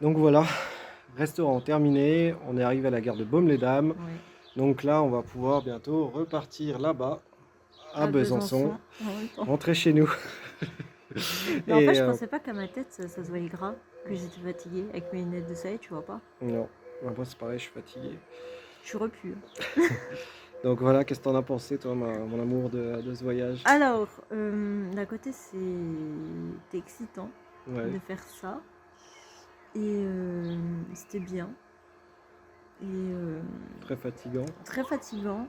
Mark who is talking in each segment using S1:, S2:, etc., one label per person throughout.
S1: Donc voilà, restaurant terminé, on est arrivé à la gare de Baume-les-Dames.
S2: Oui.
S1: Donc là, on va pouvoir bientôt repartir là-bas, à
S2: À
S1: Besançon,
S2: Besançon en même temps.
S1: rentrer chez nous.
S2: Mais en fait,
S1: Et
S2: je pensais pas qu'à ma tête, ça se voyait gras, que j'étais fatiguée. Avec mes lunettes de soleil, tu vois pas.
S1: non, moi c'est pareil, je suis fatigué.
S2: Je suis repue.
S1: Donc voilà, qu'est-ce que t'en as pensé, toi, mon amour de ce voyage?
S2: Alors, d'un côté, c'était excitant
S1: Ouais,
S2: de faire ça. Et c'était bien. Et
S1: très fatigant.
S2: très fatigant.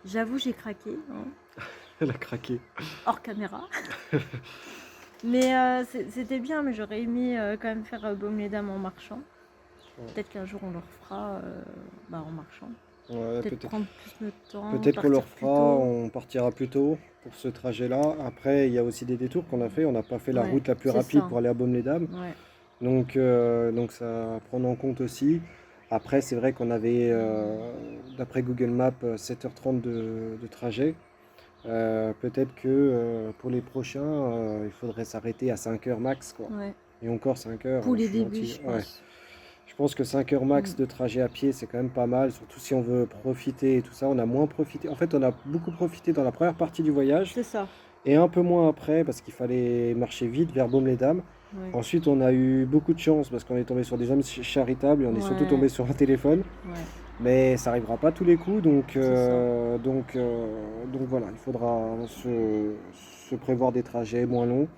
S2: J'avoue, j'ai craqué, hein,
S1: Elle a craqué.
S2: hors caméra. Mais c'était bien, mais j'aurais aimé quand même faire Baume-les-Dames en marchant.
S1: Ouais.
S2: Peut-être qu'un jour on le refera en marchant.
S1: Ouais,
S2: Peut-être prendre plus notre temps,
S1: peut-être qu'on le
S2: partir plus
S1: refera,
S2: tôt.
S1: on partira plus tôt pour ce trajet-là. Après, il y a aussi des détours qu'on a fait. On n'a pas fait la
S2: Ouais,
S1: route la plus
S2: c'est
S1: rapide
S2: ça.
S1: pour aller à Baume-les-Dames.
S2: Ouais.
S1: Donc ça à prendre en compte aussi. Après, c'est vrai qu'on avait, d'après Google Maps, 7h30 de trajet. Peut-être que pour les prochains, il faudrait s'arrêter à 5 heures max, quoi.
S2: Ouais.
S1: Et encore 5 heures,
S2: Pour
S1: je
S2: les
S1: suis
S2: débuts,
S1: gentil.
S2: je
S1: Ouais.
S2: pense.
S1: Je pense que 5 heures max
S2: Mm.
S1: de trajet à pied, c'est quand même pas mal, surtout si on veut profiter et tout ça. On a moins profité. En fait, on a beaucoup profité dans la première partie du voyage
S2: C'est ça.
S1: et un peu moins après parce qu'il fallait marcher vite vers Baume-les-Dames.
S2: Ouais.
S1: Ensuite, on a eu beaucoup de chance parce qu'on est tombé sur des hommes charitables et on est surtout
S2: Ouais.
S1: tombé sur un téléphone.
S2: Ouais.
S1: Mais ça arrivera pas tous les coups,
S2: C'est ça.
S1: donc voilà, il faudra se prévoir des trajets moins longs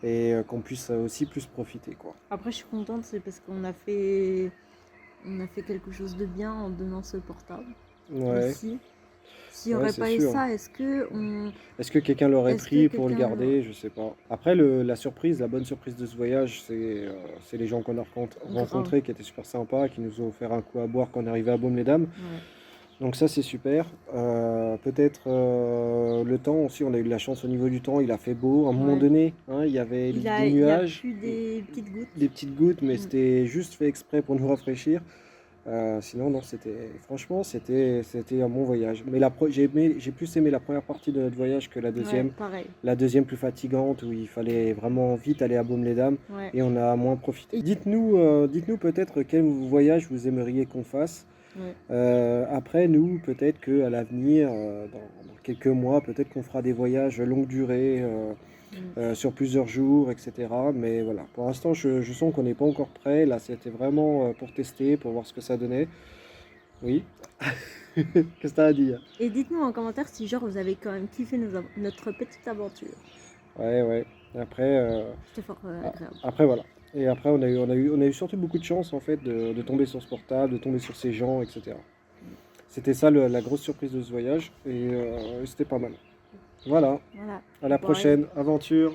S1: et qu'on puisse aussi plus profiter, quoi.
S2: Après, je suis contente, c'est parce on a fait quelque chose de bien en donnant ce portable
S1: Ouais,
S2: aussi. S'il n'y
S1: ouais,
S2: aurait
S1: c'est
S2: pas eu
S1: sûr.
S2: ça,
S1: Est-ce que quelqu'un l'aurait
S2: est-ce que
S1: pris pour le
S2: quelqu'un
S1: garder? Je sais pas. Après, la surprise, la bonne surprise de ce voyage, c'est les gens qu'on a
S2: grave.
S1: rencontrés qui étaient super sympas, qui nous ont offert un coup à boire quand on est arrivé à Baume-les-Dames.
S2: Ouais.
S1: Donc ça, c'est super. Peut-être le temps aussi, on a eu de la chance au niveau du temps, il a fait beau. À un moment
S2: Ouais.
S1: donné, hein, il y avait des
S2: Il y a
S1: nuages,
S2: plus des petites
S1: des
S2: gouttes.
S1: petites gouttes, mais
S2: Mm.
S1: c'était juste fait exprès pour nous rafraîchir. Sinon, non, franchement, c'était un bon voyage. Mais j'ai plus aimé la première partie de notre voyage que la
S2: Ouais,
S1: deuxième.
S2: pareil.
S1: La deuxième plus fatigante où il fallait vraiment vite aller à Baume-les-Dames
S2: Ouais.
S1: et on a moins profité.
S2: Et-
S1: Dites-nous peut-être quel voyage vous aimeriez qu'on fasse.
S2: Ouais.
S1: Après, nous, peut-être qu'à l'avenir, dans quelques mois, peut-être qu'on fera des voyages longue durée.
S2: Mm.
S1: Sur plusieurs jours, etc. Mais voilà, pour l'instant, je sens qu'on n'est pas encore prêt. Là, c'était vraiment pour tester, pour voir ce que ça donnait. Oui. Qu'est-ce que tu as à dire?
S2: Et dites-nous en commentaire si genre vous avez quand même kiffé notre petite aventure.
S1: Ouais, ouais. Après,
S2: C'était fort agréable.
S1: après voilà. Et après, on a eu surtout beaucoup de chance en fait de tomber sur ce portable, de tomber sur ces gens, etc. C'était ça la grosse surprise de ce voyage et c'était pas mal. Voilà.
S2: Voilà.
S1: À la
S2: Bye.
S1: prochaine aventure.